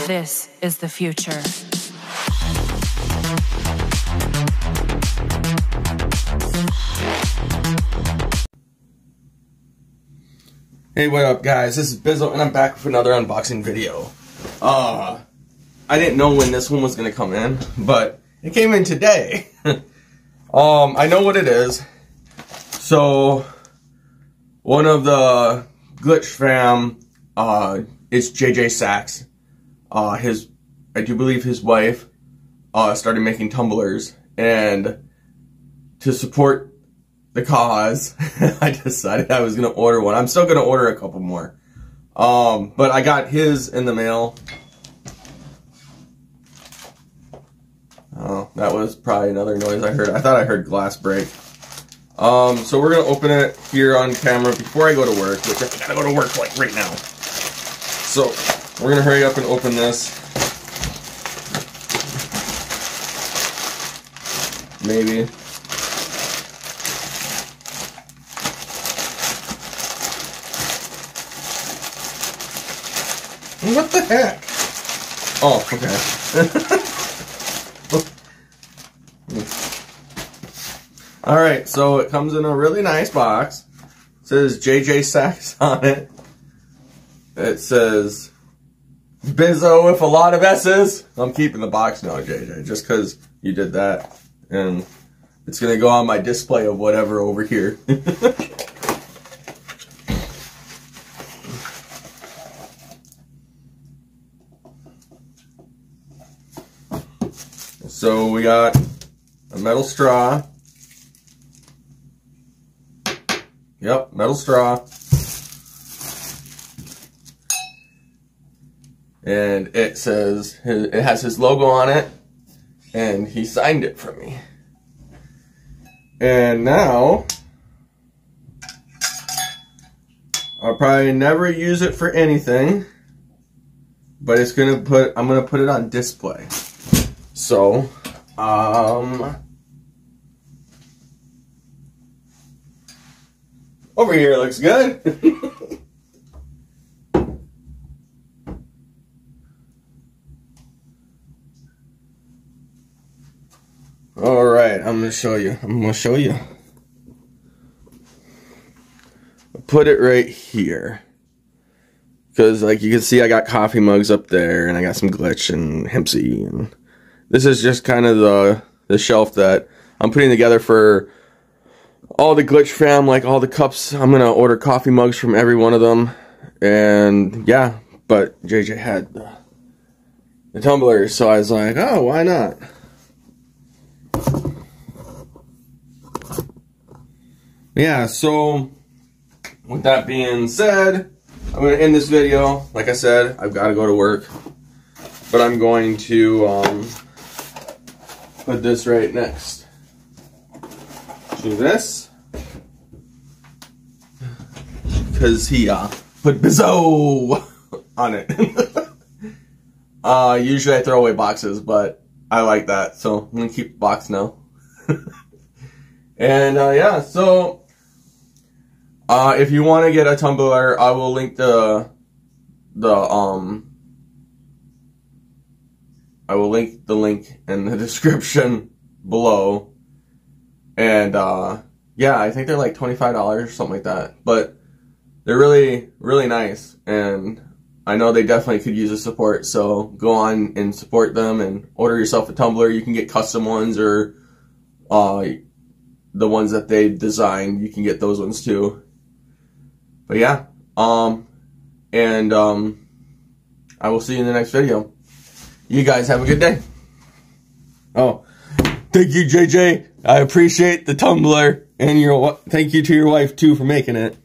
This is the future. Hey, what up guys, this is Bizzo and I'm back with another unboxing video. I didn't know when this one was going to come in, but it came in today. I know what it is. So, one of the Glytch fam, itsJJsax, I do believe his wife, started making tumblers, and to support the cause, I decided I was going to order one. I'm still going to order a couple more. But I got his in the mail. Oh, that was probably another noise I heard. I thought I heard glass break. So we're going to open it here on camera before I go to work, which I gotta go to work like right now. So we're going to hurry up and open this. Maybe. What the heck? Oh, okay. Alright, so it comes in a really nice box. It says JJsax on it. It says Bizzo with a lot of S's. I'm keeping the box now, JJ, just because you did that. And it's going to go on my display of whatever over here. So we got a metal straw. Yep, metal straw. And it says, it has his logo on it, and he signed it for me. And now, I'll probably never use it for anything, but it's I'm gonna put it on display. So, over here looks good. All right, I'm gonna show you. I'll put it right here. Because, like, you can see I got coffee mugs up there, and I got some Glytch and Hempzzz, and this is just kind of the shelf that I'm putting together for all the Glytch fam, like all the cups. I'm going to order coffee mugs from every one of them. And yeah, but JJ had the tumblers, so I was like, oh, why not? Yeah, so with that being said, I'm going to end this video. Like I said, I've got to go to work. But I'm going to put this right next to this, because he put Bizzo on it. Usually I throw away boxes, but I like that, so I'm gonna keep the box now. And yeah, so if you want to get a tumbler, I will link I will link the link in the description below. And, yeah, I think they're like $25 or something like that. But they're really, really nice. And I know they definitely could use the support. So go on and support them and order yourself a tumbler. You can get custom ones, or the ones that they designed. You can get those ones too. But yeah, I will see you in the next video. You guys have a good day. Oh, thank you, JJ. I appreciate the tumbler, and thank you to your wife too for making it.